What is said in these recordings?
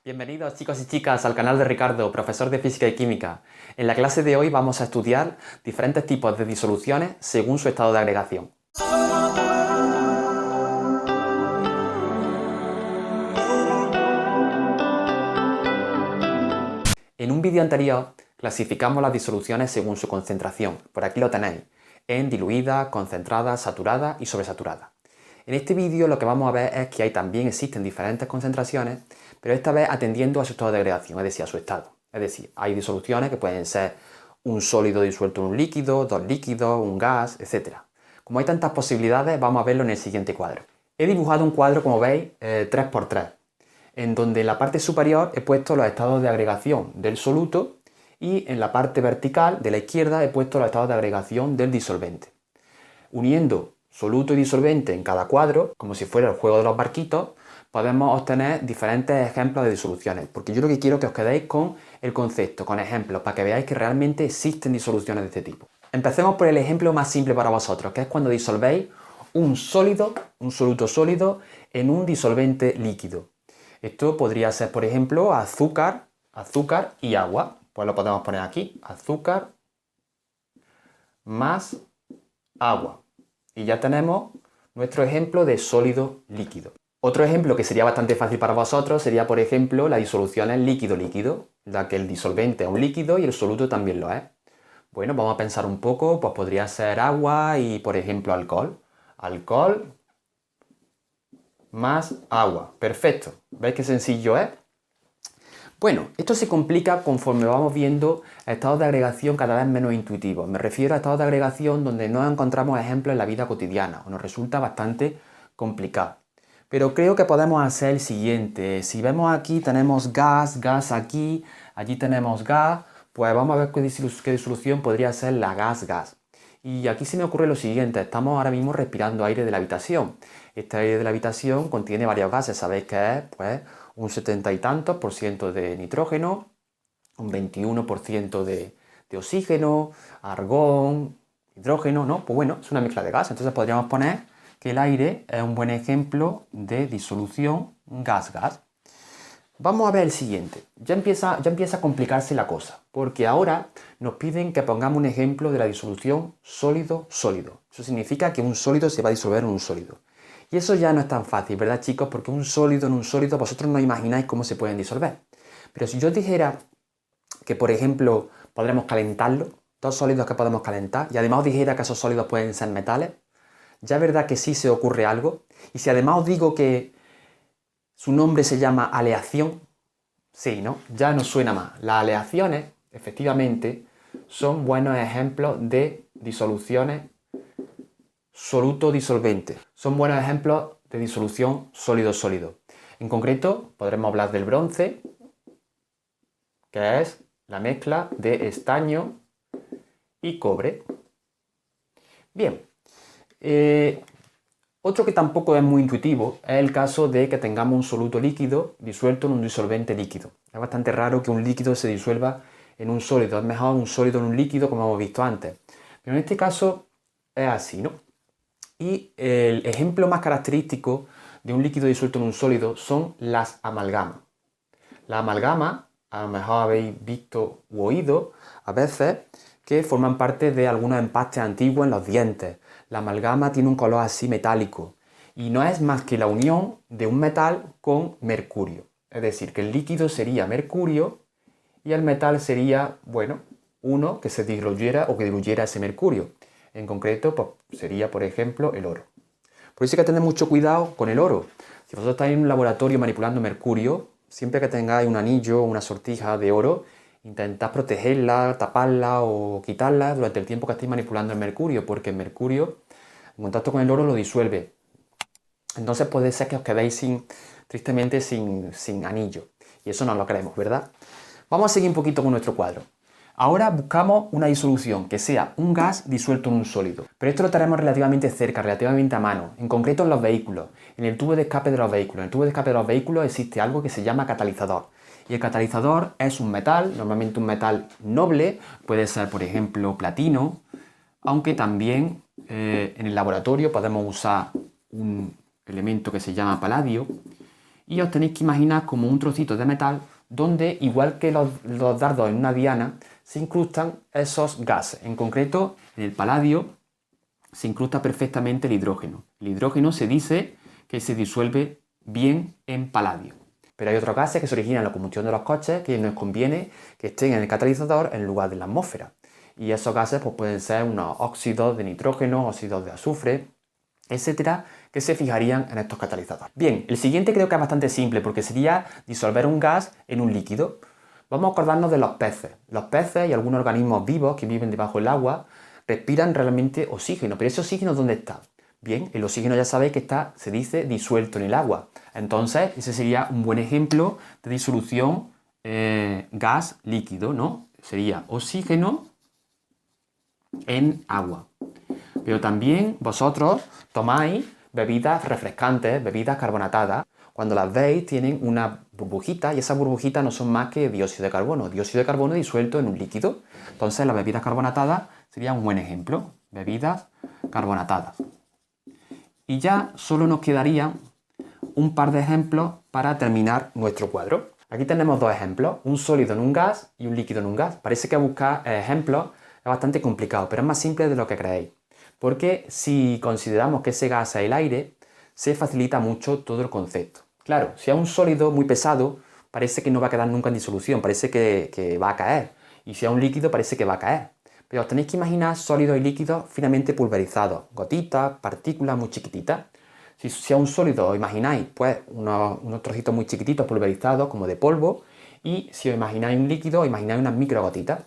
Bienvenidos chicos y chicas al canal de Ricardo, profesor de Física y Química. En la clase de hoy vamos a estudiar diferentes tipos de disoluciones según su estado de agregación. En un vídeo anterior clasificamos las disoluciones según su concentración. Por aquí lo tenéis, en diluida, concentrada, saturada y sobresaturada. En este vídeo lo que vamos a ver es que también existen diferentes concentraciones, pero esta vez atendiendo a su estado de agregación, es decir, a su estado. Es decir, hay disoluciones que pueden ser un sólido disuelto en un líquido, dos líquidos, un gas, etc. Como hay tantas posibilidades, vamos a verlo en el siguiente cuadro. He dibujado un cuadro, como veis, 3×3, en donde en la parte superior he puesto los estados de agregación del soluto y en la parte vertical de la izquierda he puesto los estados de agregación del disolvente. Uniendo soluto y disolvente en cada cuadro, como si fuera el juego de los barquitos, podemos obtener diferentes ejemplos de disoluciones, porque yo lo que quiero es que os quedéis con el concepto, con ejemplos, para que veáis que realmente existen disoluciones de este tipo. Empecemos por el ejemplo más simple para vosotros, que es cuando disolvéis un sólido, un soluto sólido, en un disolvente líquido. Esto podría ser, por ejemplo, azúcar y agua. Pues lo podemos poner aquí, azúcar más agua. Y ya tenemos nuestro ejemplo de sólido líquido. Otro ejemplo que sería bastante fácil para vosotros sería, por ejemplo, la disolución en líquido-líquido, ya que el disolvente es un líquido y el soluto también lo es. Bueno, vamos a pensar un poco, pues podría ser agua y, por ejemplo, alcohol. Alcohol más agua. Perfecto. ¿Veis qué sencillo es? Bueno, esto se complica conforme vamos viendo estados de agregación cada vez menos intuitivos. Me refiero a estados de agregación donde no encontramos ejemplos en la vida cotidiana o nos resulta bastante complicado. Pero creo que podemos hacer el siguiente. Si vemos aquí tenemos gas aquí, allí tenemos gas, pues vamos a ver qué disolución podría ser la gas-gas. Y aquí se me ocurre lo siguiente, estamos ahora mismo respirando aire de la habitación. Este aire de la habitación contiene varios gases, sabéis que es pues un 70 y tantos por ciento de nitrógeno, un 21% de oxígeno, argón, hidrógeno, ¿no? Pues bueno, es una mezcla de gas, entonces podríamos poner que el aire es un buen ejemplo de disolución gas-gas. Vamos a ver el siguiente. Ya empieza a complicarse la cosa, porque ahora nos piden que pongamos un ejemplo de la disolución sólido-sólido. Eso significa que un sólido se va a disolver en un sólido. Y eso ya no es tan fácil, ¿verdad, chicos? Porque un sólido en un sólido, vosotros no imagináis cómo se pueden disolver. Pero si yo os dijera que, por ejemplo, podremos calentarlo, dos sólidos que podemos calentar, y además os dijera que esos sólidos pueden ser metales, ya es verdad que sí se ocurre algo. Y si además os digo que su nombre se llama aleación, sí, ¿no? Ya nos suena más. Las aleaciones, efectivamente, son buenos ejemplos de disoluciones soluto-disolvente. Son buenos ejemplos de disolución sólido-sólido. En concreto, podremos hablar del bronce, que es la mezcla de estaño y cobre. Bien. Otro que tampoco es muy intuitivo es el caso de que tengamos un soluto líquido disuelto en un disolvente líquido. Es bastante raro que un líquido se disuelva en un sólido. Es mejor un sólido en un líquido, como hemos visto antes. Pero en este caso es así, ¿no? Y el ejemplo más característico de un líquido disuelto en un sólido son las amalgamas. Las amalgamas, a lo mejor habéis visto u oído a veces que forman parte de algunos empastes antiguos en los dientes. La amalgama tiene un color así metálico y no es más que la unión de un metal con mercurio. Es decir, que el líquido sería mercurio y el metal sería, bueno, uno que se diluyera o que diluyera ese mercurio. En concreto, pues, sería, por ejemplo, el oro. Por eso hay que tener mucho cuidado con el oro. Si vosotros estáis en un laboratorio manipulando mercurio, siempre que tengáis un anillo o una sortija de oro, intentad protegerla, taparla o quitarla durante el tiempo que estéis manipulando el mercurio, porque el mercurio en contacto con el oro lo disuelve. Entonces puede ser que os quedéis tristemente sin anillo. Y eso no lo queremos, ¿verdad? Vamos a seguir un poquito con nuestro cuadro. Ahora buscamos una disolución que sea un gas disuelto en un sólido. Pero esto lo tenemos relativamente cerca, relativamente a mano, en concreto en los vehículos, en el tubo de escape de los vehículos. En el tubo de escape de los vehículos existe algo que se llama catalizador. Y el catalizador es un metal, normalmente un metal noble, puede ser por ejemplo platino, aunque también en el laboratorio podemos usar un elemento que se llama paladio. y os tenéis que imaginar como un trocito de metal donde, igual que los dardos en una diana, se incrustan esos gases. En concreto, en el paladio se incrusta perfectamente el hidrógeno. El hidrógeno se dice que se disuelve bien en paladio. Pero hay otros gases que se originan en la combustión de los coches que nos conviene que estén en el catalizador en lugar de la atmósfera. Y esos gases pues, pueden ser unos óxidos de nitrógeno, óxidos de azufre, etcétera, que se fijarían en estos catalizadores. Bien, el siguiente creo que es bastante simple porque sería disolver un gas en un líquido. Vamos a acordarnos de los peces. Los peces y algunos organismos vivos que viven debajo del agua respiran realmente oxígeno. ¿Pero ese oxígeno dónde está? Bien, el oxígeno ya sabéis que está, se dice, disuelto en el agua. Entonces, ese sería un buen ejemplo de disolución gas líquido, ¿no? Sería oxígeno en agua. Pero también vosotros tomáis bebidas refrescantes, bebidas carbonatadas. Cuando las veis tienen una burbujita y esas burbujitas no son más que dióxido de carbono disuelto en un líquido. Entonces las bebidas carbonatadas sería un buen ejemplo. Bebidas carbonatadas. Y ya solo nos quedarían un par de ejemplos para terminar nuestro cuadro. Aquí tenemos dos ejemplos, un sólido en un gas y un líquido en un gas. Parece que buscar ejemplos es bastante complicado, pero es más simple de lo que creéis. Porque si consideramos que ese gas es el aire, se facilita mucho todo el concepto. Claro, si es un sólido muy pesado, parece que no va a quedar nunca en disolución, parece que va a caer. Y si es un líquido, parece que va a caer. Pero os tenéis que imaginar sólidos y líquidos finamente pulverizados, gotitas, partículas muy chiquititas. Si es un sólido, os imagináis pues unos trocitos muy chiquititos pulverizados, como de polvo, y si os imagináis un líquido, os imagináis unas microgotitas.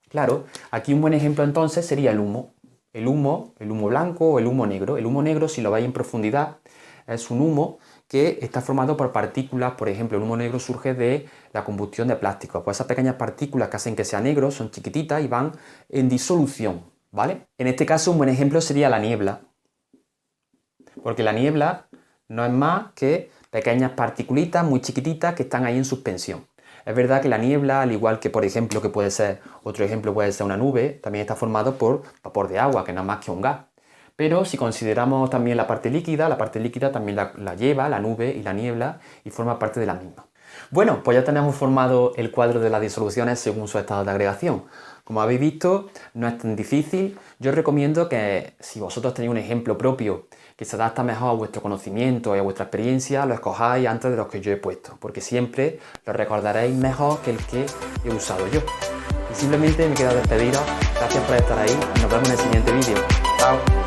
Claro, aquí un buen ejemplo entonces sería el humo. El humo blanco o el humo negro. El humo negro, si lo veis en profundidad, es un humo que está formado por partículas. Por ejemplo, el humo negro surge de la combustión de plásticos. Pues esas pequeñas partículas que hacen que sea negro son chiquititas y van en disolución, ¿vale? En este caso, un buen ejemplo sería la niebla. Porque la niebla no es más que pequeñas partículitas muy chiquititas que están ahí en suspensión. Es verdad que la niebla, al igual que por ejemplo, que puede ser, otro ejemplo puede ser una nube, también está formado por vapor de agua, que no es más que un gas. Pero si consideramos también la parte líquida también la lleva la nube y la niebla y forma parte de la misma. Bueno, pues ya tenemos formado el cuadro de las disoluciones según su estado de agregación. Como habéis visto, no es tan difícil. Yo os recomiendo que si vosotros tenéis un ejemplo propio que se adapta mejor a vuestro conocimiento y a vuestra experiencia, lo escojáis antes de los que yo he puesto, porque siempre lo recordaréis mejor que el que he usado yo. Y simplemente me queda despediros. Gracias por estar ahí y nos vemos en el siguiente vídeo. Chao.